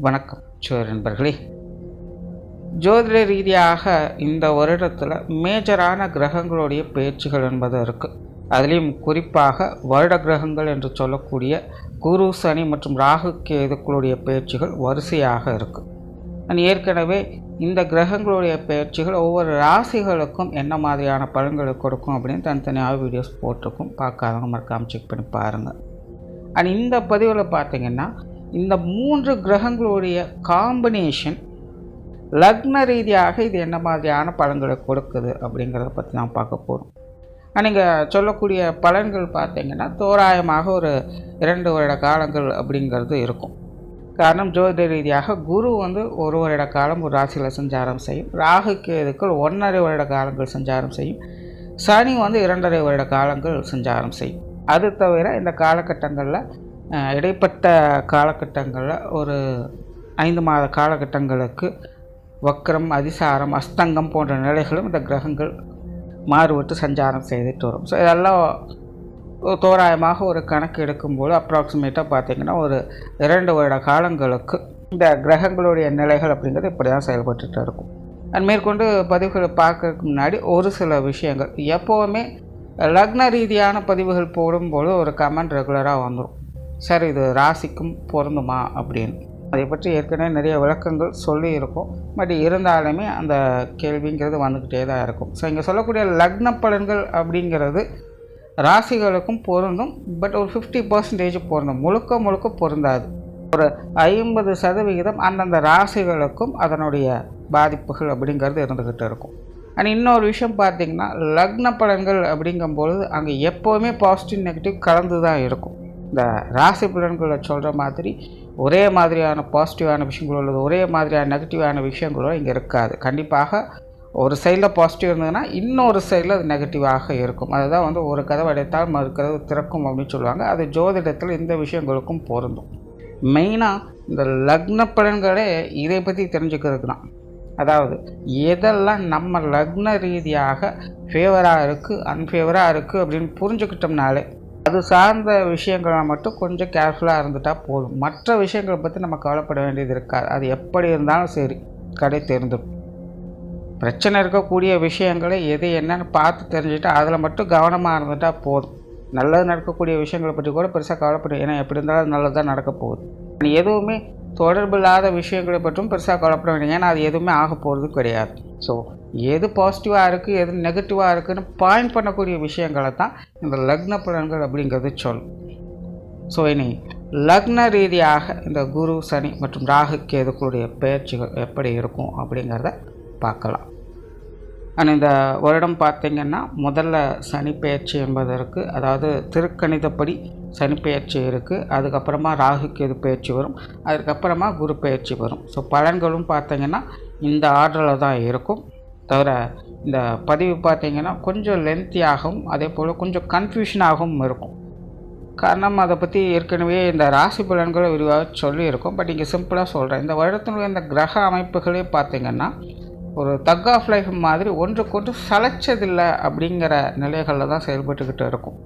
வணக்கம் நண்பர்களே. ஜோதிட ரீதியாக இந்த வருடத்தில் மேஜரான கிரகங்களுடைய பயிற்சிகள் என்பது இருக்குது. அதுலேயும் குறிப்பாக வருட கிரகங்கள் என்று சொல்லக்கூடிய குரு, சனி மற்றும் ராகு கேதுக்களுடைய பயிற்சிகள் வரிசையாக இருக்குது. ஏற்கனவே இந்த கிரகங்களுடைய பயிற்சிகள் ஒவ்வொரு ராசிகளுக்கும் என்ன மாதிரியான பலன்களை கொடுக்கும் அப்படின்னு தனித்தனியாக வீடியோஸ் போட்டிருக்கும். பார்க்காதவங்க மறக்காமல் செக் பண்ணி பாருங்கள். இந்த பதிவில் பார்த்திங்கன்னா இந்த 3 கிரகங்களுடைய காம்பினேஷன் லக்ன ரீதியாக இது என்ன மாதிரியான பலன்களை கொடுக்குது அப்படிங்கிறத பற்றி நான் பார்க்க போகிறோம். நீங்கள் சொல்லக்கூடிய பலன்கள் பார்த்திங்கன்னா தோராயமாக ஒரு 2 வருட காலங்கள் அப்படிங்கிறது இருக்கும். காரணம் ஜோதிட ரீதியாக குரு ஒரு வருட காலம் ஒரு ராசியில் சஞ்சாரம் செய்யும். ராகு கேதுக்கள் 1.5 வருட காலங்கள் சஞ்சாரம் செய்யும். சனி 2.5 வருட காலங்கள் சஞ்சாரம் செய்யும். அது தவிர இந்த காலகட்டங்களில் இடைப்பட்ட காலகட்டங்களில் ஒரு 5 மாத காலகட்டங்களுக்கு வக்ரம், அதிசாரம், அஸ்தங்கம் போன்ற நிலைகளும் இந்த கிரகங்கள் மாறுபட்டு சஞ்சாரம் செய்துட்டு வரும். ஸோ இதெல்லாம் தோராயமாக ஒரு கணக்கு எடுக்கும்போது அப்ராக்சிமேட்டாக பார்த்திங்கன்னா ஒரு 2 வருட காலங்களுக்கு இந்த கிரகங்களுடைய நிலைகள் அப்படிங்கிறது இப்படி தான் செயல்பட்டுட்டு இருக்கும். மேற்கொண்டு பதிவுகளை பார்க்கறதுக்கு முன்னாடி ஒரு சில விஷயங்கள் எப்போவுமே லக்ன ரீதியான பதிவுகள் போடும்போது ஒரு கமெண்ட் ரெகுலராக வந்துடும், சார் இது ராசிக்கும் பொருந்துமா அப்படின்னு. அதை பற்றி ஏற்கனவே நிறைய விளக்கங்கள் சொல்லியிருக்கோம். பட் இருந்தாலுமே அந்த கேள்விங்கிறது வந்துக்கிட்டே தான் இருக்கும். ஸோ இங்கே சொல்லக்கூடிய லக்ன பலன்கள் அப்படிங்கிறது ராசிகளுக்கும் பொருந்தும். பட் ஒரு 50% பொருந்தும், முழுக்க பொருந்தாது. ஒரு 50% அந்தந்த ராசிகளுக்கும் அதனுடைய பாதிப்புகள் அப்படிங்கிறது இருந்துக்கிட்டு இருக்கும். இன்னொரு விஷயம் பார்த்திங்கன்னா லக்ன பலன்கள் அப்படிங்கும்பொழுது அங்கே எப்போவுமே பாசிட்டிவ் நெகட்டிவ் கலந்து தான் இருக்கும். இந்த ராசி பலன்களை சொல்கிற மாதிரி ஒரே மாதிரியான பாசிட்டிவான விஷயங்களோ அல்லது ஒரே மாதிரியான நெகட்டிவான விஷயங்களோ இங்கே இருக்காது. கண்டிப்பாக ஒரு சைடில் பாசிட்டிவ் இருந்ததுன்னா இன்னொரு சைடில் அது நெகட்டிவாக இருக்கும். அதுதான் ஒரு கதவு அடைத்தால் மறு கதவு திறக்கும் அப்படின்னு சொல்லுவாங்க. அது ஜோதிடத்தில் இந்த விஷயங்களுக்கும் பொருந்தும். மெயினாக இந்த லக்ன பலன்களே இதை பற்றி தெரிஞ்சுக்கிறதுக்கு தான். அதாவது எதெல்லாம் நம்ம லக்ன ரீதியாக ஃபேவராக இருக்குது, அன்ஃபேவராக இருக்குது அப்படின்னு புரிஞ்சுக்கிட்டோம்னாலே அது சார்ந்த விஷயங்களை மட்டும் கொஞ்சம் கேர்ஃபுல்லாக இருந்துட்டால் போதும். மற்ற விஷயங்களை பற்றி நம்ம கவலைப்பட வேண்டியது இருக்காது. அது எப்படி இருந்தாலும் சரி கடை தெரிந்துடும். பிரச்சனை இருக்கக்கூடிய விஷயங்களை எது என்னன்னு பார்த்து தெரிஞ்சுட்டு அதில் மட்டும் கவனமாக இருந்துட்டால் போதும். நல்லது நடக்கக்கூடிய விஷயங்களை பற்றி கூட பெருசாக கவலைப்படும். ஏன்னா எப்படி இருந்தாலும் நல்லது தான் நடக்க போகுது. எதுவுமே தொடர்பில்லாத விஷயங்களை பற்றும் பெருசாக கவலைப்பட வேண்டிய, ஏன்னா அது எதுவுமே ஆக போகிறது கிடையாது. ஸோ எது பாசிட்டிவாக இருக்குது எது நெகட்டிவாக இருக்குதுன்னு பாயிண்ட் பண்ணக்கூடிய விஷயங்களை தான் இந்த லக்ன பலன்கள் அப்படிங்கிறது சொல்லும். ஸோ இனி லக்ன ரீதியாக இந்த குரு, சனி மற்றும் ராகு கேதுக்களுடைய பயிற்சிகள் எப்படி இருக்கும் அப்படிங்கிறத பார்க்கலாம். இந்த வருடம் பார்த்திங்கன்னா முதல்ல சனி பயிற்சி என்பது இருக்குது. அதாவது திருக்கணிதப்படி சனி பயிற்சி இருக்குது. அதுக்கப்புறமா ராகு கேது பயிற்சி வரும். அதுக்கப்புறமா குரு பயிற்சி வரும். ஸோ பலன்களும் பார்த்திங்கன்னா இந்த ஆர்டரில் தான் இருக்கும். தவிர இந்த பதிவு பார்த்திங்கன்னா கொஞ்சம் லென்த்தியாகவும் அதே போல் கொஞ்சம் கன்ஃபியூஷனாகவும் இருக்கும். காரணம் அதை பற்றி ஏற்கனவே இந்த ராசி பலன்களை விரிவாக சொல்லியிருக்கோம். பட் இங்கே சிம்பிளாக சொல்கிறேன். இந்த வருடத்தினுடைய இந்த கிரக அமைப்புகளே பார்த்திங்கன்னா ஒரு தக் ஆஃப் லைஃப் மாதிரி ஒன்றுக்கொன்று சளைச்சதில்லை அப்படிங்கிற நிலைகளில் தான் செயல்பட்டுக்கிட்டு இருக்கும்.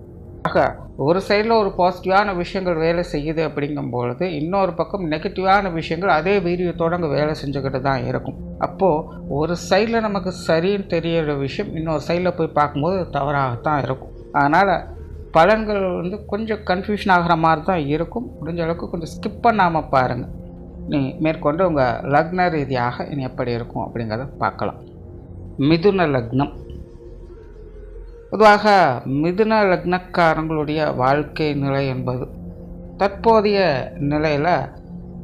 ஆக ஒரு சைடில் ஒரு பாசிட்டிவான விஷயங்கள் வேலை செய்யுது அப்படிங்கும்பொழுது இன்னொரு பக்கம் நெகட்டிவான விஷயங்கள் அதே வீரியத்தோடு அங்கே வேலை செஞ்சுக்கிட்டு தான் இருக்கும். அப்போது ஒரு சைடில் நமக்கு சரின்னு தெரியிற விஷயம் இன்னொரு சைடில் போய் பார்க்கும்போது தவறாகத்தான் இருக்கும். அதனால் பலன்கள் கொஞ்சம் கன்ஃபியூஷன் ஆகிற மாதிரி தான் இருக்கும். முடிஞ்ச அளவுக்கு கொஞ்சம் ஸ்கிப் பண்ணாமல் பாருங்கள். நீ மேற்கொண்டு உங்கள் லக்ன ரீதியாக இனி எப்படி இருக்கும் அப்படிங்கிறத பார்க்கலாம். மிதுன லக்னம். பொதுவாக மிதுன லக்னக்காரங்களுடைய வாழ்க்கை நிலை என்பது தற்போதைய நிலையில்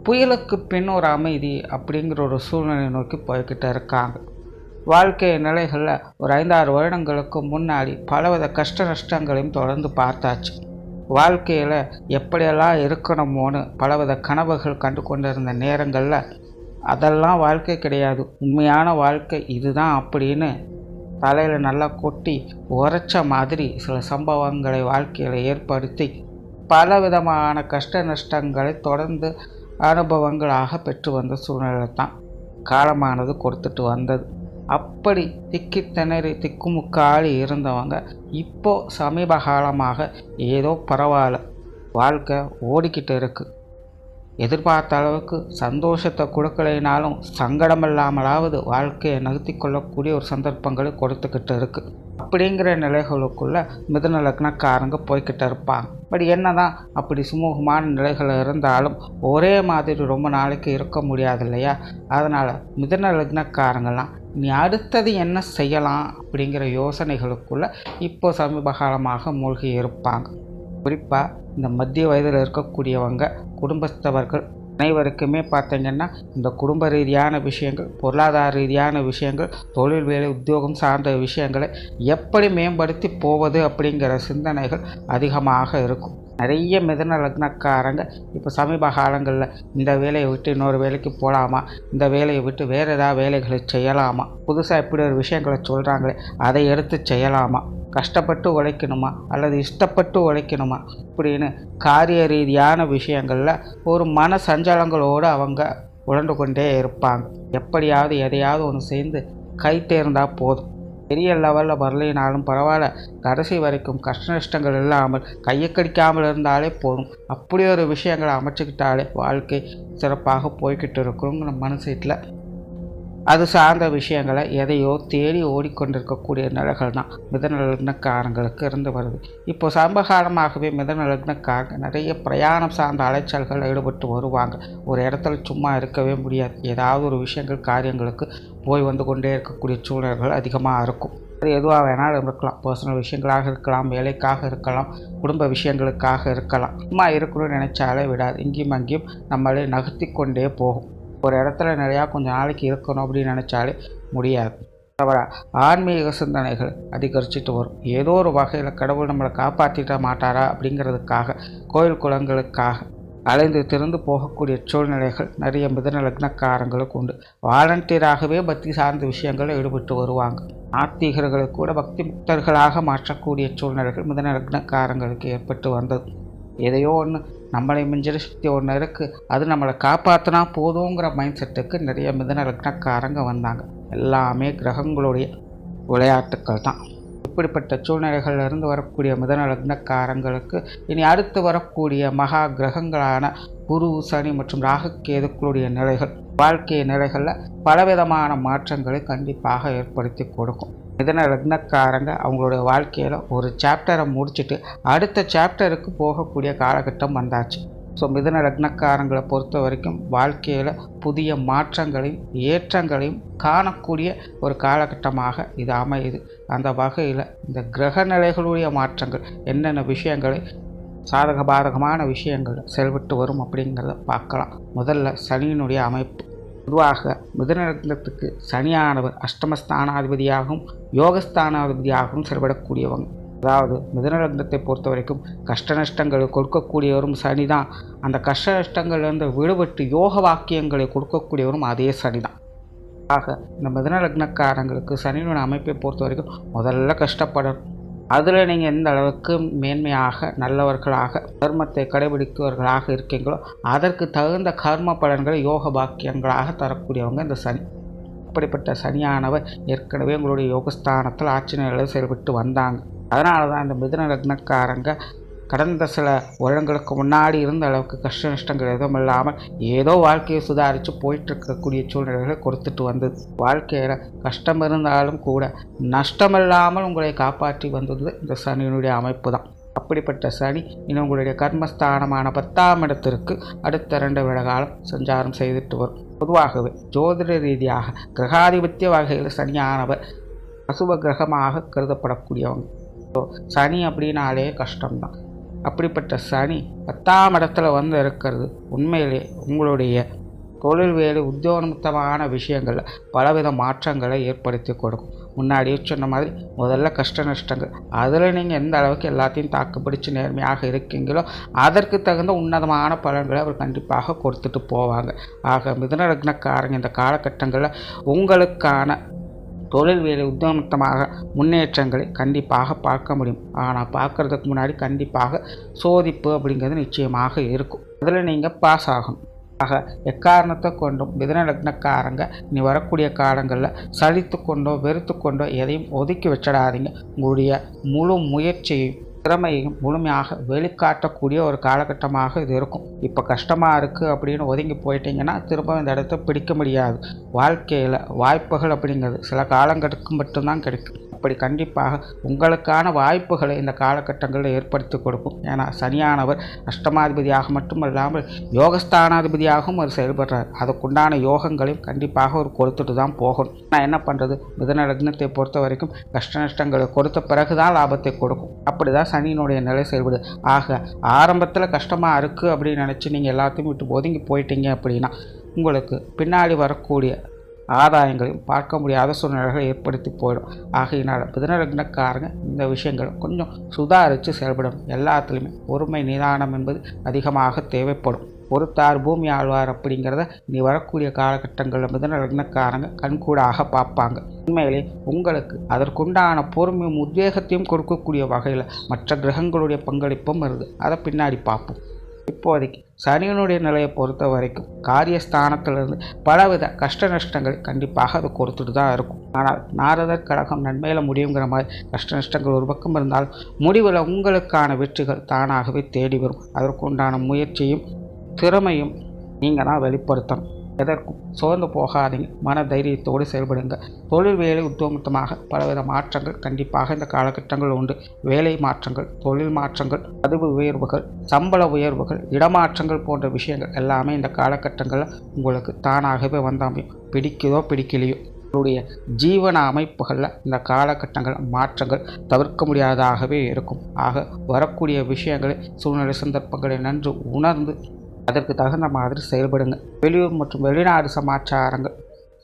புயலுக்கு பின் ஒரு அமைதி அப்படிங்கிற ஒரு சூழ்நிலை நோக்கி போய்கிட்டு இருக்காங்க. வாழ்க்கை நிலைகளில் ஒரு 5-6 வருடங்களுக்கு முன்னாடி பலவித கஷ்ட நஷ்டங்களையும் தொடர்ந்து பார்த்தாச்சு. வாழ்க்கையில் எப்படியெல்லாம் இருக்கணுமோன்னு பலவித கனவுகள் கண்டு கொண்டிருந்த நேரங்களில் அதெல்லாம் வாழ்க்கை கிடையாது, உண்மையான வாழ்க்கை இதுதான் அப்படின்னு தலையில் நல்லா கொட்டி உரைச்ச மாதிரி சில சம்பவங்களை வாழ்க்கையில் ஏற்படுத்தி பலவிதமான கஷ்ட நஷ்டங்களை தொடர்ந்து அனுபவங்களாக பெற்று வந்த சூழ்நிலை தான் காலமானது கொடுத்துட்டு வந்தது. அப்படி திக்கி திணறி திக்குமுக்காளி இருந்தவங்க இப்போது சமீப காலமாக ஏதோ பரவாயில்ல வாழ்க்கை ஓடிக்கிட்டு இருக்குது. எதிர்பார்த்த அளவுக்கு சந்தோஷத்தை கொடுக்கலைனாலும் சங்கடம் இல்லாமலாவது வாழ்க்கையை நகர்த்தி கொள்ளக்கூடிய ஒரு சந்தர்ப்பங்களை கொடுத்துக்கிட்டு இருக்குது. அப்படிங்கிற நிலைகளுக்குள்ள மிதுன லக்னக்காரங்க போய்கிட்டு இருப்பாங்க. பட் என்னதான் அப்படி சுமூகமான நிலைகள் இருந்தாலும் ஒரே மாதிரி ரொம்ப நாளைக்கு இருக்க முடியாது இல்லையா? அதனால் மிதுன லக்னக்காரங்கள்லாம் நீ அடுத்தது என்ன செய்யலாம் அப்படிங்கிற யோசனைகளுக்குள்ள இப்போ சமீப காலமாக மூழ்கி இருப்பாங்க. குறிப்பாக இந்த மத்திய வயதில் இருக்கக்கூடியவங்க, குடும்பத்தவர்கள் அனைவருக்குமே பார்த்திங்கன்னா இந்த குடும்ப ரீதியான விஷயங்கள், பொருளாதார ரீதியான விஷயங்கள், தொழில் வேலை உத்தியோகம் சார்ந்த விஷயங்களை எப்படி மேம்படுத்தி போவது அப்படிங்கிற சிந்தனைகள் அதிகமாக இருக்கும். நிறைய மிதுன லக்னக்காரங்க இப்போ சமீப காலங்களில் இந்த வேலையை விட்டு இன்னொரு வேலைக்கு போகலாமா, இந்த வேலையை விட்டு வேறு ஏதாவது வேலைகளை செய்யலாமா, புதுசாக இப்படி ஒரு விஷயங்களை சொல்கிறாங்களே அதை எடுத்து செய்யலாமா, கஷ்டப்பட்டு உழைக்கணுமா அல்லது இஷ்டப்பட்டு உழைக்கணுமா இப்படின்னு காரிய ரீதியான விஷயங்களில் ஒரு மன சஞ்சலங்களோடு அவங்க உழண்டு கொண்டே இருப்பாங்க. எப்படியாவது எதையாவது ஒன்று சேர்ந்து கை தேர்ந்தால் போதும், பெரிய லெவலில் வரலினாலும் பரவாயில்ல, கடைசி வரைக்கும் கஷ்ட நஷ்டங்கள் இல்லாமல் கையை கடிக்காமல் இருந்தாலே போதும், அப்படி ஒரு விஷயங்களை அமைச்சுக்கிட்டாலே வாழ்க்கை சிறப்பாக போய்கிட்டு இருக்கிறோங்கிற மனசீட்டில் அது சார்ந்த விஷயங்களை எதையோ தேடி ஓடிக்கொண்டிருக்கக்கூடிய நிலைகள் தான் மிதுன லக்னக்காரங்களுக்கு இருந்து வருது. இப்போ சமகாலமாகவே மிதுன லக்னக்காரங்க நிறைய பிரயாணம் சார்ந்த அலைச்சல்கள் ஈடுபட்டு வருவாங்க. ஒரு இடத்துல சும்மா இருக்கவே முடியாது, ஏதாவது ஒரு விஷயங்கள் காரியங்களுக்கு போய் வந்து கொண்டே இருக்கக்கூடிய சூழல்கள் அதிகமாக இருக்கும். அது எதுவாக வேணாலும் இருக்கலாம், பர்சனல் விஷயங்களாக இருக்கலாம், வேலைக்காக இருக்கலாம், குடும்ப விஷயங்களுக்காக இருக்கலாம். சும்மா இருக்கணும்னு நினைச்சாலே விடாது, இங்கேயும் அங்கேயும் நம்மளே நகர்த்தி கொண்டே போகும். ஒரு இடத்துல நிறையா கொஞ்சம் நாளைக்கு இருக்கணும் அப்படின்னு நினச்சாலே முடியாது. தவிர ஆன்மீக சிந்தனைகள் அதிகரிச்சுட்டு வரும். ஏதோ ஒரு வகையில் கடவுள் நம்மளை காப்பாற்றிட மாட்டாரா அப்படிங்கிறதுக்காக கோயில் குளங்களுக்காக அலைந்து திறந்து போகக்கூடிய சூழ்நிலைகள் நிறைய மிதுன லக்னக்காரங்களுக்கு உண்டு. வாலண்டியராகவே பக்தி சார்ந்த விஷயங்களில் ஈடுபட்டு வருவாங்க. நாத்திகர்களை கூட பக்தி முக்தர்களாக மாற்றக்கூடிய சூழ்நிலைகள் மிதுன லக்னக்காரங்களுக்கு ஏற்பட்டு வந்தது. எதையோ ஒன்று நம்மளை மிஞ்சிற சக்தி ஒன்று இருக்குது, அது நம்மளை காப்பாற்றினா போதுங்கிற மைண்ட் செட்டுக்கு நிறைய மிதுன லக்னக்காரங்க வந்தாங்க. எல்லாமே கிரகங்களுடைய விளையாட்டுக்கள் தான். இப்படிப்பட்ட சூழ்நிலைகளிலிருந்து வரக்கூடிய மிதுன லக்னக்காரங்களுக்கு இனி அடுத்து வரக்கூடிய மகா கிரகங்களான குரு, சனி மற்றும் ராகு கேதுக்களுடைய நிலைகள் வாழ்க்கை நிலைகளில் பலவிதமான மாற்றங்களை கண்டிப்பாக ஏற்படுத்தி கொடுக்கும். மிதுன லக்னக்காரங்க அவங்களுடைய வாழ்க்கையில் ஒரு சாப்டரை முடிச்சுட்டு அடுத்த சாப்டருக்கு போகக்கூடிய காலகட்டம் வந்தாச்சு. ஸோ மிதுன லக்னக்காரங்களை பொறுத்த வரைக்கும் வாழ்க்கையில் புதிய மாற்றங்களையும் ஏற்றங்களையும் காணக்கூடிய ஒரு காலகட்டமாக இது அமையுது. அந்த வகையில் இந்த கிரக நிலைகளுடைய மாற்றங்கள் என்னென்ன விஷயங்களை சாதக பாதகமான விஷயங்கள் செயல்பட்டு வரும் அப்படிங்கிறத பார்க்கலாம். முதல்ல சனியினுடைய அமைப்பு. பொதுவாக மிதுன லக்னத்துக்கு சனியானவர் அஷ்டமஸ்தானாதிபதியாகவும் யோகஸ்தானாதிபதியாகவும் செயல்படக்கூடியவங்க. அதாவது மிதுன லக்னத்தை பொறுத்த வரைக்கும் கஷ்ட நஷ்டங்களை கொடுக்கக்கூடியவரும் சனி தான். அந்த கஷ்ட நஷ்டங்கள்லேருந்து விடுபட்டு யோக வாக்கியங்களை கொடுக்கக்கூடியவரும் அதே சனி தான். ஆக இந்த மிதுன லக்னக்காரங்களுக்கு சனியினுடைய அமைப்பை பொறுத்த வரைக்கும் முதல்ல கஷ்டப்படணும். அதில் நீங்கள் எந்த அளவுக்கு மேன்மையாக நல்லவர்களாக தர்மத்தை கடைபிடிப்பவர்களாக இருக்கீங்களோ அதற்கு தகுந்த கர்ம பலன்களை யோக பாக்கியங்களாக தரக்கூடியவங்க இந்த சனி. அப்படிப்பட்ட சனியானவர் ஏற்கனவே உங்களுடைய யோகஸ்தானத்தில் ஆட்சி நிலையில் செயல்பட்டு வந்தாங்க. அதனால தான் இந்த மிதுன லக்னக்காரங்க கடந்த சில வருடங்களுக்கு முன்னாடி இருந்த அளவுக்கு கஷ்ட நஷ்டங்கள் எதுவும் இல்லாமல் ஏதோ வாழ்க்கையை சுதாரித்து போயிட்டுருக்கக்கூடிய சூழ்நிலைகளை கொடுத்துட்டு வந்தது. வாழ்க்கையில் கஷ்டம் இருந்தாலும் கூட நஷ்டமில்லாமல் உங்களை காப்பாற்றி வந்தது இந்த சனியினுடைய அமைப்பு தான். அப்படிப்பட்ட சனி இன்னும் உங்களுடைய கர்மஸ்தானமான 10ஆம் இடத்திற்கு அடுத்த 2 வருட காலம் சஞ்சாரம் செய்துட்டு வரும். பொதுவாகவே ஜோதிட ரீதியாக கிரகாதிபத்திய வகையில் சனியானவர் அசுப கிரகமாக கருதப்படக்கூடியவங்க. ஸோ சனி அப்படின்னாலே கஷ்டம்தான். அப்படிப்பட்ட சனி 10ஆம் இடத்துல வந்து இருக்கிறது உண்மையிலே உங்களுடைய தொழில் வேலை உத்தியோகமான விஷயங்களில் பலவித மாற்றங்களை ஏற்படுத்தி கொடுக்கும். முன்னாடியே சொன்ன மாதிரி முதல்ல கஷ்ட நஷ்டங்கள், அதில் நீங்கள் எந்த அளவுக்கு எல்லாத்தையும் தாக்குப்பிடிச்சு நேர்மையாக இருக்கீங்களோ அதற்கு தகுந்த உன்னதமான பலன்களை அவர் கண்டிப்பாக கொடுத்துட்டு போவாங்க. ஆக மிதுன லக்னக்காரங்க இந்த காலகட்டங்களில் உங்களுக்கான தொழில் வேலை உத்தியோகமாக முன்னேற்றங்களை கண்டிப்பாக பார்க்க முடியும். ஆனால் பார்க்குறதுக்கு முன்னாடி கண்டிப்பாக சோதிப்பு அப்படிங்கிறது நிச்சயமாக இருக்கும். அதில் நீங்கள் பாஸ் ஆகணும். ஆக எக்காரணத்தை கொண்டும் மிதுன லக்னக்காரங்க நீ வரக்கூடிய காலங்களில் சலித்து கொண்டோ வெறுத்து கொண்டோ எதையும் ஒதுக்கி வச்சிடாதீங்க. உங்களுடைய முழு முயற்சியையும் திறமையும் முழுமையாக வெளிக்காட்டக்கூடிய ஒரு காலகட்டமாக இது இருக்கும். இப்போ கஷ்டமாக இருக்குது அப்படின்னு ஒதுங்கி போயிட்டீங்கன்னா திரும்ப இந்த இடத்த பிடிக்க முடியாது. வாழ்க்கையில் வாய்ப்புகள் அப்படிங்கிறது சில காலங்களுக்கு மட்டும்தான் கிடைக்கும். அப்படி கண்டிப்பாக உங்களுக்கான வாய்ப்புகளை இந்த காலகட்டங்களில் ஏற்படுத்தி கொடுக்கும். ஏன்னா சனியானவர் அஷ்டமாதிபதியாக மட்டுமல்லாமல் யோகஸ்தானாதிபதியாகவும் அவர் செயல்படுறார். அதுக்குண்டான யோகங்களையும் கண்டிப்பாக ஒரு கொடுத்துட்டு தான் போகணும். நான் என்ன பண்ணுறது, மிதுன லக்னத்தை பொறுத்த வரைக்கும் கஷ்ட நஷ்டங்களை கொடுத்த பிறகுதான் லாபத்தை கொடுக்கும். அப்படி தான் சனியினுடைய நிலை செயல்படுது. ஆக ஆரம்பத்தில் கஷ்டமாக இருக்குது அப்படின்னு நினச்சி நீங்கள் எல்லாத்தையும் விட்டு ஒதுங்கி போயிட்டீங்க அப்படின்னா உங்களுக்கு பின்னாடி வரக்கூடிய ஆதாயங்களையும் பார்க்க முடியாத சூழ்நிலைகளை ஏற்படுத்தி போயிடும். ஆகையினால் மிதுன லக்னக்காரங்க இந்த விஷயங்கள் கொஞ்சம் சுதாரித்து செயல்படும். எல்லாத்துலேயுமே பொறுமை நிதானம் என்பது அதிகமாக தேவைப்படும். பொறுத்தார் பூமி ஆழ்வார் அப்படிங்கிறத நீ வரக்கூடிய காலகட்டங்களில் மிதுன லக்னக்காரங்க கண்கூடாக பார்ப்பாங்க. உண்மையிலே உங்களுக்கு அதற்குண்டான பொறுமையும் உத்வேகத்தையும் கொடுக்கக்கூடிய வகையில் மற்ற கிரகங்களுடைய பங்களிப்பும் இருக்குது. அதை பின்னாடி பார்ப்போம். இப்போதைக்கு சனியனுடைய நிலையை பொறுத்த வரைக்கும் காரியஸ்தானத்திலிருந்து பலவித கஷ்ட நஷ்டங்கள் கண்டிப்பாக அது கொடுத்துட்டு தான் இருக்கும். ஆனால் நாரதர் கழகம் நன்மையில் முடியுங்கிற மாதிரி கஷ்ட நஷ்டங்கள் ஒரு பக்கம் இருந்தால் முடிவில் உங்களுக்கான வெற்றிகள் தானாகவே தேடி வரும். அதற்குண்டான முயற்சியும் திறமையும் நீங்கள் தான் வெளிப்படுத்தணும். எதற்கும் சோர்ந்து போகாதீங்க. மன தைரியத்தோடு செயல்படுங்க. தொழில் வேலை உத்தமமாக பலவித மாற்றங்கள் கண்டிப்பாக இந்த காலகட்டங்கள் உண்டு. வேலை மாற்றங்கள், தொழில் மாற்றங்கள், பதிவு உயர்வுகள், சம்பள உயர்வுகள், இடமாற்றங்கள் போன்ற விஷயங்கள் எல்லாமே இந்த காலகட்டங்களில் உங்களுக்கு தானாகவே வந்தாமையும். பிடிக்குதோ பிடிக்கலையோ உங்களுடைய ஜீவன அமைப்புகளில் இந்த காலகட்டங்கள் மாற்றங்கள் தவிர்க்க முடியாததாகவே இருக்கும். ஆக வரக்கூடிய விஷயங்களை சூழ்நிலை சந்தர்ப்பங்களை நன்கு உணர்ந்து அதற்கு தகுந்த மாதிரி செயல்படுங்க. வெளியூர் மற்றும் வெளிநாடு சமாச்சாரங்கள்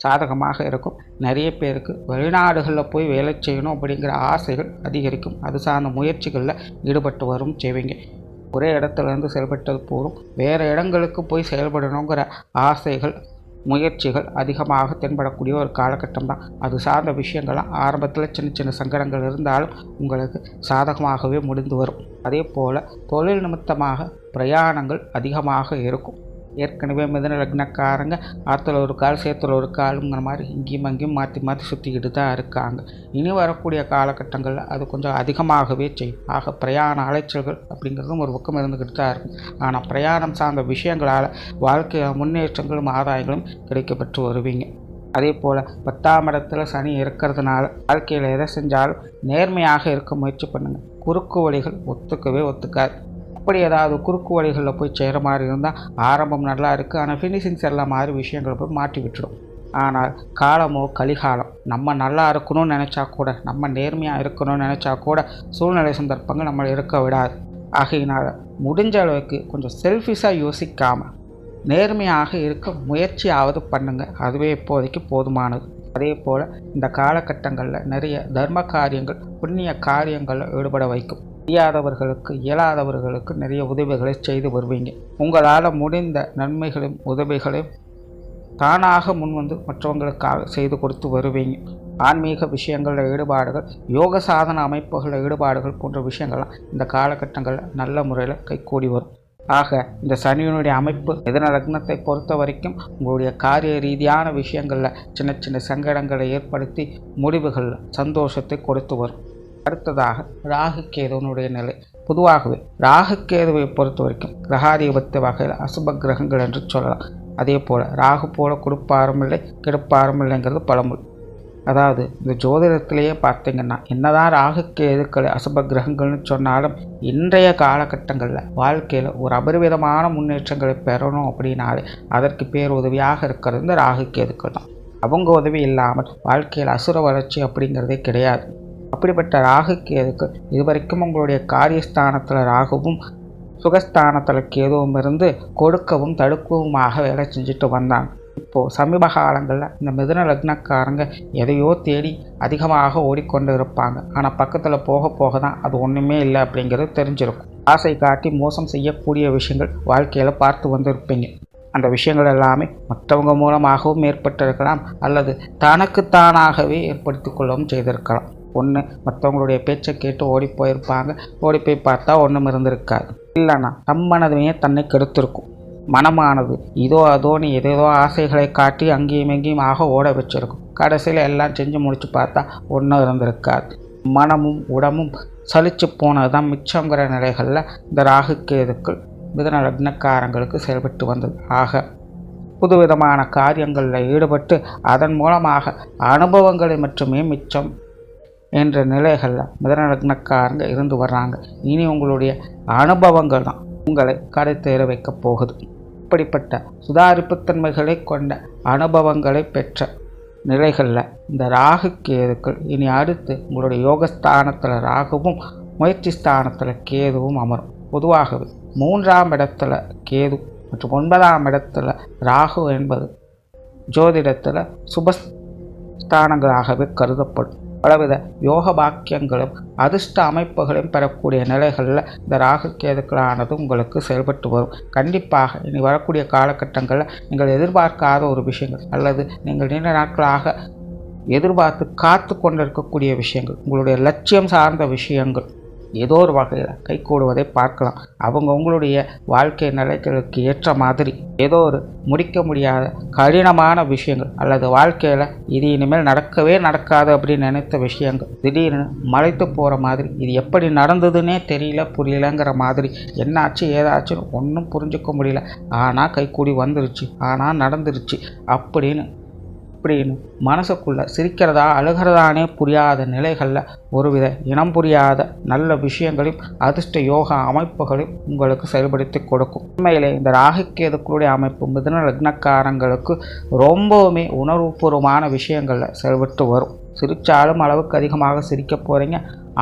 சாதகமாக இருக்கும். நிறைய பேருக்கு வெளிநாடுகளில் போய் வேலை செய்யணும் அப்படிங்கிற ஆசைகள் அதிகரிக்கும். அது சார்ந்த முயற்சிகளில் ஈடுபட்டு வரும் செய்வீங்க. ஒரே இடத்துலேருந்து செயல்பட்டது போதும் வேறு இடங்களுக்கு போய் செயல்படணுங்கிற ஆசைகள் முயற்சிகள் அதிகமாக தென்படக்கூடிய ஒரு காலகட்டம் தான். அது சார்ந்த விஷயங்கள்லாம் ஆரம்பத்தில் சின்ன சின்ன சங்கடங்கள் இருந்தாலும் உங்களுக்கு சாதகமாகவே முடிந்து வரும். அதே போல் தொழில் நிமித்தமாக பிரயாணங்கள் அதிகமாக இருக்கும். ஏற்கனவே மிதுன லக்னக்காரங்க ஆற்றுல ஒரு கால் சேத்துல ஒரு காலுங்கிற மாதிரி இங்கேயும் அங்கேயும் மாற்றி மாற்றி சுற்றிக்கிட்டு தான் இருக்காங்க. இனி வரக்கூடிய காலகட்டங்களில் அது கொஞ்சம் அதிகமாகவே செய்யும். ஆக பிரயாண அலைச்சல்கள் அப்படிங்கிறதும் ஒரு பக்கம் இருந்துக்கிட்டு தான் இருக்கும். ஆனால் பிரயாணம் சார்ந்த விஷயங்களால் வாழ்க்கையில் முன்னேற்றங்களும் ஆதாயங்களும் கிடைக்கப்பெற்று வருவீங்க. அதே போல் 10ஆம் இடத்துல சனி இருக்கிறதுனால வாழ்க்கையில் எதை செஞ்சாலும் நேர்மையாக இருக்க முயற்சி பண்ணுங்கள். குறுக்கு வழிகள் ஒத்துக்காது. அப்படி ஏதாவது குறுக்கு வழிகளில் போய் செய்கிற மாதிரி இருந்தால் ஆரம்பம் நல்லா இருக்குது, ஆனால் ஃபினிஷிங்ஸ் எல்லாம் மாதிரி விஷயங்களை போய் மாட்டி விட்டுடும். ஆனால் காலமோ கலிகாலம். நம்ம நல்லா இருக்கணும்னு நினச்சா கூட, நம்ம நேர்மையாக இருக்கணும்னு நினச்சா கூட சூழ்நிலை சந்தர்ப்பங்கள் நம்மளை இருக்க விடாது. ஆகையினால் முடிஞ்ச அளவுக்கு கொஞ்சம் செல்ஃபிஷாக யோசிக்காமல் நேர்மையாக இருக்க முயற்சியாவது பண்ணுங்கள். அதுவே இப்போதைக்கு போதுமானது. அதே போல் இந்த காலகட்டங்களில் நிறைய தர்ம காரியங்கள், புண்ணிய காரியங்களில் ஈடுபட வைக்கும். இயலாதவர்களுக்கு நிறைய உதவிகளை செய்து வருவீங்க. உங்களால் முடிந்த நன்மைகளையும் உதவிகளையும் தானாக முன்வந்து மற்றவங்களுக்காக செய்து கொடுத்து வருவீங்க. ஆன்மீக விஷயங்களில் ஈடுபாடுகள், யோக சாதன அமைப்புகளில் ஈடுபாடுகள் போன்ற விஷயங்கள்லாம் இந்த காலகட்டங்களில் நல்ல முறையில் கைகூடி வரும். ஆக இந்த சனியினுடைய அமைப்பு மிதுன லக்னத்தை பொறுத்த வரைக்கும் உங்களுடைய காரிய ரீதியான விஷயங்களில் சின்ன சின்ன சங்கடங்களை ஏற்படுத்தி முடிவுகளில் சந்தோஷத்தை கொடுத்து வரும். அடுத்ததாக ராகு கேதுவனுடைய நிலை. பொதுவாகவே ராகு கேதுவை பொறுத்த வரைக்கும் கிரகாதிபத்திய வகையில் அசுப கிரகங்கள் என்று சொல்லலாம். அதே போல் ராகு போல கொடுப்பாரும் இல்லை கெடுப்பாரும் இல்லைங்கிறது பழமொழி. அதாவது இந்த ஜோதிடத்திலேயே பார்த்தீங்கன்னா என்னதான் ராகு கேதுக்கள் அசுப கிரகங்கள்னு சொன்னாலும் இன்றைய காலகட்டங்களில் வாழ்க்கையில் ஒரு அபரிவிதமான முன்னேற்றங்களை பெறணும் அப்படின்னாலே அதற்கு பேருதவியாக இருக்கிறது இந்த ராகு கேதுக்கள் தான். அவங்க உதவி இல்லாமல் வாழ்க்கையில் அசுர வளர்ச்சி அப்படிங்கிறதே கிடையாது. அப்படிப்பட்ட ராகு கேதுக்கள் இதுவரைக்கும் உங்களுடைய காரியஸ்தானத்தில் ராகுவும் சுகஸ்தானத்தில் கேதுவும் இருந்து கொடுக்கவும் தடுக்கவுமாக வேலை செஞ்சுட்டு வந்தாங்க. இப்போது சமீப காலங்களில் இந்த மிதுன லக்னக்காரங்க எதையோ தேடி அதிகமாக ஓடிக்கொண்டு இருப்பாங்க. ஆனால் பக்கத்தில் போக போக தான் அது ஒன்றுமே இல்லை அப்படிங்கிறது தெரிஞ்சிருக்கும். ஆசை காட்டி மோசம் செய்யக்கூடிய விஷயங்கள் வாழ்க்கையில் பார்த்து வந்திருப்பீங்க. அந்த விஷயங்கள் எல்லாமே மற்றவங்க மூலமாகவும் ஏற்பட்டிருக்கலாம், அல்லது தனக்குத்தானாகவே ஏற்படுத்தி கொள்ளவும் செய்திருக்கலாம். ஒன்று மற்றவங்களுடைய பேச்சை கேட்டு ஓடி போயிருப்பாங்க, ஓடி போய் பார்த்தா ஒன்றும் இருந்திருக்காது. இல்லைன்னா தம்மனதுமே தன்னை கெடுத்திருக்கும். மனமானது இதோ அதோன்னு ஏதேதோ ஆசைகளை காட்டி அங்கேயும் எங்கேயும் ஆக ஓட வச்சிருக்கும். கடைசியில் எல்லாம் செஞ்சு முடிச்சு பார்த்தா ஒன்றும் இருந்திருக்காது. மனமும் உடம்பும் சலிச்சு போனது தான் மிச்சங்கிற நிலைகளில் இந்த ராகு கேதுக்கள் மிதுன லக்னக்காரங்களுக்கு செயல்பட்டு வந்தது. ஆக புதுவிதமான காரியங்களில் ஈடுபட்டு அதன் மூலமாக அனுபவங்களை மட்டுமே மிச்சம் என்ற நிலைகளில் மிதுன லக்னக்காரங்க இருந்து வர்றாங்க. இனி உங்களுடைய அனுபவங்கள் தான் உங்களை கடை தேர வைக்கப் போகுது. இப்படிப்பட்ட சுதாரிப்புத்தன்மைகளை கொண்ட அனுபவங்களை பெற்ற நிலைகளில் இந்த ராகு கேதுக்கள் இனி அடுத்து உங்களுடைய யோகஸ்தானத்தில் ராகுவும் முயற்சி ஸ்தானத்தில் கேதுவும் அமரும். பொதுவாகவே 3ஆம் இடத்துல கேது மற்றும் 9ஆம் இடத்துல ராகு என்பது ஜோதிடத்தில் சுபஸ்தானங்களாகவே கருதப்படும். பலவித யோக பாக்கியங்களும் அதிர்ஷ்ட அமைப்புகளையும் பெறக்கூடிய நிலைகளில் இந்த ராகு கேதுக்களானது உங்களுக்கு செயல்பட்டு வரும். கண்டிப்பாக இனி வரக்கூடிய காலகட்டங்களில் நீங்கள் எதிர்பார்க்காத ஒரு விஷயங்கள் அல்லது நீங்கள் நீண்ட நாட்களாக எதிர்பார்த்து காத்து கொண்டிருக்கக்கூடிய விஷயங்கள், உங்களுடைய லட்சியம் சார்ந்த விஷயங்கள் ஏதோ ஒரு வகையில் கைகூடுவதை பார்க்கலாம். உங்களுடைய வாழ்க்கை நிலைகளுக்கு ஏற்ற மாதிரி ஏதோ ஒரு முடிக்க முடியாத கடினமான விஷயங்கள் அல்லது வாழ்க்கையில் இது இனிமேல் நடக்கவே நடக்காது அப்படின்னு நினைத்த விஷயங்கள் திடீர்னு மலைத்து போகிற மாதிரி, இது எப்படி நடந்ததுன்னே தெரியல புரியலங்கிற மாதிரி, என்னாச்சு ஏதாச்சும் ஒன்றும் புரிஞ்சுக்க முடியல, ஆனால் கைகூடி வந்துருச்சு, ஆனால் நடந்துருச்சு அப்படின்னு மனசுக்குள்ள சிரிக்கிறதா அழுகிறதானே புரியாத நிலைகளில் ஒருவித இனம் புரியாத நல்ல விஷயங்களையும் அதிர்ஷ்ட யோகா அமைப்புகளையும் உங்களுக்கு செயல்படுத்தி கொடுக்கும். உண்மையிலே இந்த ராகு கேதுக்களுடைய அமைப்பு மிதுன லக்னக்காரங்களுக்கு ரொம்பவுமே உணர்வுபூர்வமான விஷயங்களில் செயல்பட்டு வரும். சிரித்தாலும் அளவுக்கு அதிகமாக சிரிக்க போகிறீங்க,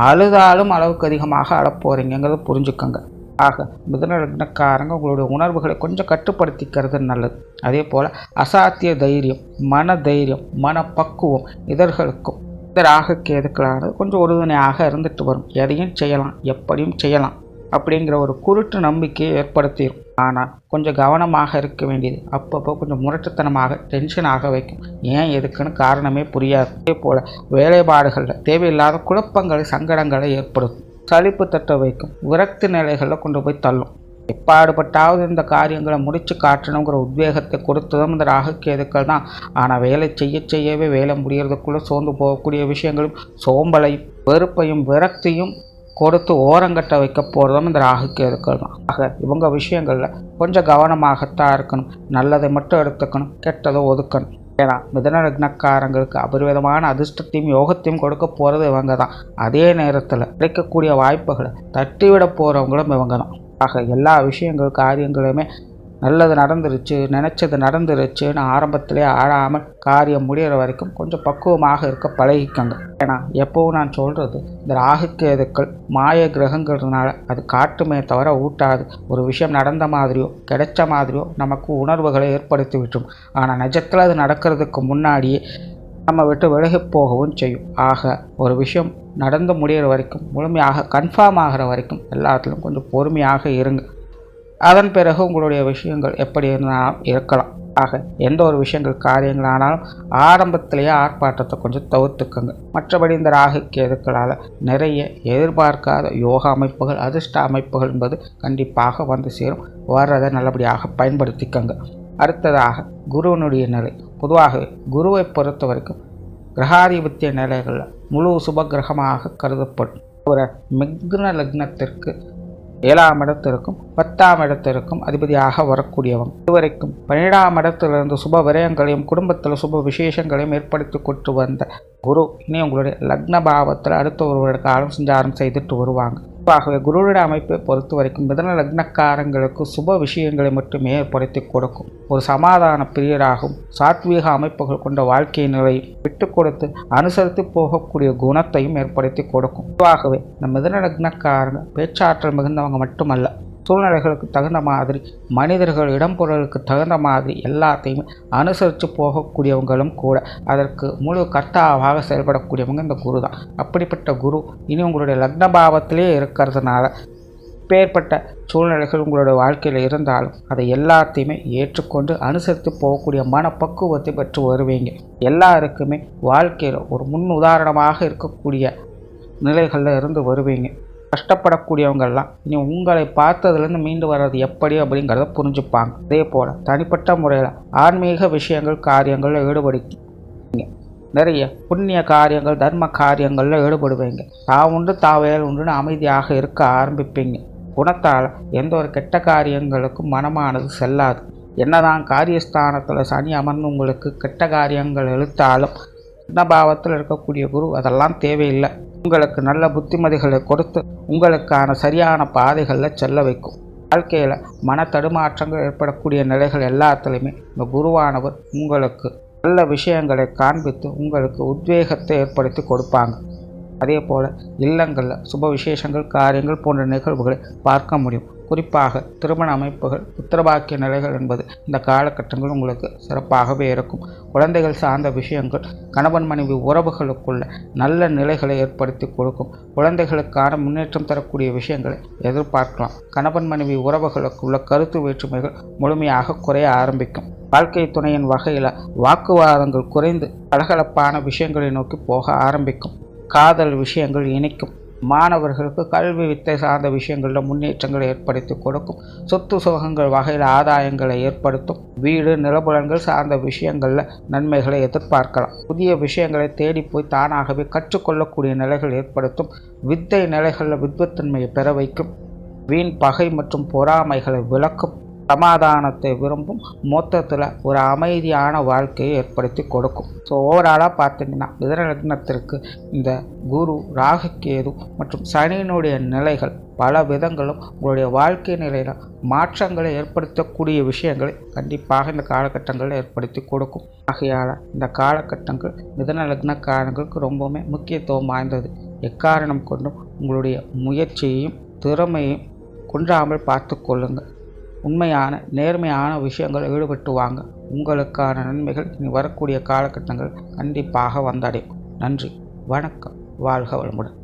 அழுதாலும் அளவுக்கு அதிகமாக அழப்போகிறீங்கிறத புரிஞ்சுக்கோங்க. ஆக மிதுன லக்னக்காரங்க உங்களுடைய உணர்வுகளை கொஞ்சம் கட்டுப்படுத்திக்கிறது நல்லது. அதே போல் அசாத்திய தைரியம், மன தைரியம், மனப்பக்குவம் இதர்களுக்கும் இந்த ராகு கேதுக்களானது கொஞ்சம் உறுதுணையாக இருந்துட்டு வரும். எதையும் செய்யலாம், எப்படியும் செய்யலாம் அப்படிங்கிற ஒரு குருட்டு நம்பிக்கையை ஏற்படுத்திடும். ஆனால் கொஞ்சம் கவனமாக இருக்க வேண்டியது. அப்பப்போ கொஞ்சம் முரட்டுத்தனமாக டென்ஷனாக வைக்கும். ஏன் எதுக்குன்னு காரணமே புரியாது. அதே போல் வேலைப்பாடுகளில் தேவையில்லாத குழப்பங்களை சங்கடங்களை ஏற்படுத்தும். சலிப்பு தட்ட வைக்கும். விரக்தி நிலைகளில் கொண்டு போய் தள்ளும். எப்பாடுபட்டாவது இந்த காரியங்களை முடித்து காட்டணுங்கிற உத்வேகத்தை கொடுத்ததும் இந்த ராகு கேதுக்கள் தான். ஆனால் வேலை செய்யவே வேலை முடிகிறதுக்குள்ளே சோர்ந்து போகக்கூடிய விஷயங்களும் சோம்பலையும் வெறுப்பையும் விரக்தியும் கொடுத்து ஓரங்கட்ட வைக்க போகிறதும் இந்த ராகு கேதுக்கள் தான். ஆக இவங்க விஷயங்களில் கொஞ்சம் கவனமாகத்தான் இருக்கணும். நல்லதை மட்டும் எடுத்துக்கணும், கெட்டதை ஒதுக்கணும். ஏன்னா மிதுன லக்னக்காரங்களுக்கு அபரிவிதமான அதிர்ஷ்டத்தையும் யோகத்தையும் கொடுக்க போகிறது இவங்க தான். அதே நேரத்தில் கிடைக்கக்கூடிய வாய்ப்புகளை தட்டிவிட போகிறவங்களும் இவங்க தான். ஆக எல்லா விஷயங்கள் காரியங்களுமே நல்லது நடந்துருச்சு, நினச்சது நடந்துருச்சுன்னு ஆரம்பத்திலே ஆழாமல் காரியம் முடிகிற வரைக்கும் கொஞ்சம் பக்குவமாக இருக்க பழகிக்கங்க. ஏன்னா எப்போவும் நான் சொல்கிறது, இந்த ராகு கேதுக்கள் மாய கிரகங்கிறதுனால அது காட்டுமே தவிர ஊட்டாது. ஒரு விஷயம் நடந்த மாதிரியோ கிடைச்ச மாதிரியோ நமக்கு உணர்வுகளை ஏற்படுத்தி விட்டுரும். ஆனால் நிஜத்தில் அது நடக்கிறதுக்கு முன்னாடியே நம்ம விட்டு விலகி போகவும் செய்யும். ஆக ஒரு விஷயம் நடந்து முடிகிற வரைக்கும் முழுமையாக கன்ஃபார்ம் ஆகிற வரைக்கும் எல்லாத்துலையும் கொஞ்சம் பொறுமையாக இருங்க. அதன் பிறகு உங்களுடைய விஷயங்கள் எப்படி இருந்தாலும் இருக்கலாம். ஆக எந்த ஒரு விஷயங்கள் காரியங்களானாலும் ஆரம்பத்திலேயே ஆர்ப்பாட்டத்தை கொஞ்சம் தவிர்த்துக்குங்க. மற்றபடி இந்த ராகு கேதுக்களால் நிறைய எதிர்பார்க்காத யோகா அமைப்புகள் அதிர்ஷ்ட அமைப்புகள் என்பது கண்டிப்பாக வந்து சேரும். வர்றதை நல்லபடியாக பயன்படுத்திக்கங்க. அடுத்ததாக குருவனுடைய நிலை. பொதுவாகவே குருவை பொறுத்த வரைக்கும் கிரகாதிபத்திய நிலைகளில் முழு சுப கிரகமாக கருதப்படும். ஒரு மிதுன லக்னத்திற்கு 7ஆம் இடத்திற்கும் 10ஆம் இடத்திற்கும் அதிபதியாக வரக்கூடியவங்க. இதுவரைக்கும் 12ஆம் இடத்திலிருந்து சுப விரயங்களையும் குடும்பத்தில் சுப விசேஷங்களையும் ஏற்படுத்தி கொண்டு வந்த குரு இனி உங்களுடைய லக்ன பாவத்தில் அடுத்த ஒரு வருட காலம் சஞ்சாரம் செய்துட்டு வருவாங்க. ஆகவே குருவுடைய அமைப்பை பொறுத்த வரைக்கும் மிதுன லக்னக்காரங்களுக்கு சுப விஷயங்களை மட்டுமே ஏற்படுத்தி கொடுக்கும். ஒரு சமாதான பிரியராகவும் சாத்வீக அமைப்புகள் கொண்ட வாழ்க்கை நிலையை விட்டு கொடுத்து அனுசரித்து போகக்கூடிய குணத்தையும் ஏற்படுத்தி கொடுக்கும். பொதுவாகவே இந்த மிதுன லக்னக்காரங்க பேச்சாற்றல் மிகுந்தவங்க மட்டுமல்ல, சூழ்நிலைகளுக்கு தகுந்த மாதிரி மனிதர்கள் இடம்பொருளுக்கு தகுந்த மாதிரி எல்லாத்தையுமே அனுசரித்து போகக்கூடியவங்களும் கூட. அதற்கு முழு கர்த்தாவாக செயல்படக்கூடியவங்க இந்த குரு தான். அப்படிப்பட்ட குரு இனி உங்களுடைய லக்ன பாவத்திலே இருக்கிறதுனால பேர்பட்ட சூழ்நிலைகள் உங்களுடைய வாழ்க்கையில் இருந்தாலும் அதை எல்லாத்தையுமே ஏற்றுக்கொண்டு அனுசரித்து போகக்கூடிய மனப்பக்குவத்தை பெற்று வருவீங்க. எல்லாருக்குமே வாழ்க்கையில் ஒரு முன் உதாரணமாக இருக்கக்கூடிய நிலைகளில் இருந்து வருவீங்க. கஷ்டப்படக்கூடியவங்கள்லாம் இனி உங்களை பார்த்ததுலேருந்து மீண்டு வர்றது எப்படி அப்படிங்கிறத புரிஞ்சுப்பாங்க. அதே போல் தனிப்பட்ட முறையில் ஆன்மீக விஷயங்கள் காரியங்களில் ஈடுபடுங்க. நிறைய புண்ணிய காரியங்கள் தர்ம காரியங்களில் ஈடுபடுவீங்க. தான் உண்டு தாவேல் உண்டுன்னு அமைதியாக இருக்க ஆரம்பிப்பீங்க. குணத்தால் எந்த ஒரு கெட்ட காரியங்களுக்கும் மனமானது செல்லாது. என்னதான் காரியஸ்தானத்தில் சனி அமர்ந்து உங்களுக்கு கெட்ட காரியங்கள் இழுத்தாலும் பாவத்தில் இருக்கக்கூடிய குரு அதெல்லாம் தேவையில்லை. உங்களுக்கு நல்ல புத்திமதிகளை கொடுத்து உங்களுக்கான சரியான பாதைகளில் செல்ல வைக்கும். வாழ்க்கையில் மன தடுமாற்றங்கள் ஏற்படக்கூடிய நிலைகள் எல்லாத்துலேயுமே இந்த குருவானவர் உங்களுக்கு நல்ல விஷயங்களை காண்பித்து உங்களுக்கு உத்வேகத்தை ஏற்படுத்தி கொடுப்பாங்க. அதே போல் இல்லங்களில் சுப விசேஷங்கள் காரியங்கள் போன்ற நிகழ்வுகளை பார்க்க முடியும். குறிப்பாக திருமண அமைப்புகள் புத்திரபாக்கிய நிலைகள் என்பது இந்த காலகட்டங்கள் உங்களுக்கு சிறப்பாகவே இருக்கும். குழந்தைகள் சார்ந்த விஷயங்கள் கணவன் மனைவி உறவுகளுக்குள்ள நல்ல நிலைகளை ஏற்படுத்தி கொடுக்கும். குழந்தைகளுக்கான முன்னேற்றம் தரக்கூடிய விஷயங்களை எதிர்பார்க்கலாம். கணவன் மனைவி உறவுகளுக்குள்ள கருத்து வேற்றுமைகள் முழுமையாக குறைய ஆரம்பிக்கும். வாழ்க்கை துணையின் வகையில் வாக்குவாதங்கள் குறைந்து கலகலப்பான விஷயங்களை நோக்கி போக ஆரம்பிக்கும். காதல் விஷயங்கள் இணைக்கும். மாணவர்களுக்கு கல்வி வித்தை சார்ந்த விஷயங்களில் முன்னேற்றங்களை ஏற்படுத்தி கொடுக்கும். சொத்து சுகங்கள் வகையில் ஆதாயங்களை ஏற்படுத்தும். வீடு நிலபுலன்கள் சார்ந்த விஷயங்களில் நன்மைகளை எதிர்பார்க்கலாம். புதிய விஷயங்களை தேடி போய் தானாகவே கற்றுக்கொள்ளக்கூடிய நிலைகள் ஏற்படுத்தும். வித்தை நிலைகளில் வித்வத்தன்மையை பெற வைக்கும். வீண் பகை மற்றும் பொறாமைகளை விளக்கும். சமாதானத்தை விரும்பும். மொத்தத்தில் ஒரு அமைதியான வாழ்க்கையை ஏற்படுத்தி கொடுக்கும். ஸோ ஓவராலாக பார்த்தீங்கன்னா மிதுன லக்னத்திற்கு இந்த குரு ராகு கேது மற்றும் சனியினுடைய நிலைகள் பல விதங்களும் உங்களுடைய வாழ்க்கை நிலையில் மாற்றங்களை ஏற்படுத்தக்கூடிய விஷயங்களை கண்டிப்பாக இந்த காலகட்டங்களில் ஏற்படுத்தி கொடுக்கும். ஆகையால் இந்த காலகட்டங்கள் மிதுன லக்னக்காரங்களுக்கு ரொம்பவுமே முக்கியத்துவம் வாய்ந்தது. எக்காரணம் கொண்டும் உங்களுடைய முயற்சியையும் திறமையையும் குன்றாமல் பார்த்து கொள்ளுங்கள். உண்மையான நேர்மையான விஷயங்கள் ஈடுபட்டு வாங்க. உங்களுக்கான நன்மைகள் இனி வரக்கூடிய காலகட்டங்கள் கண்டிப்பாக வந்தடையும். நன்றி, வணக்கம், வாழ்க வளமுடன்.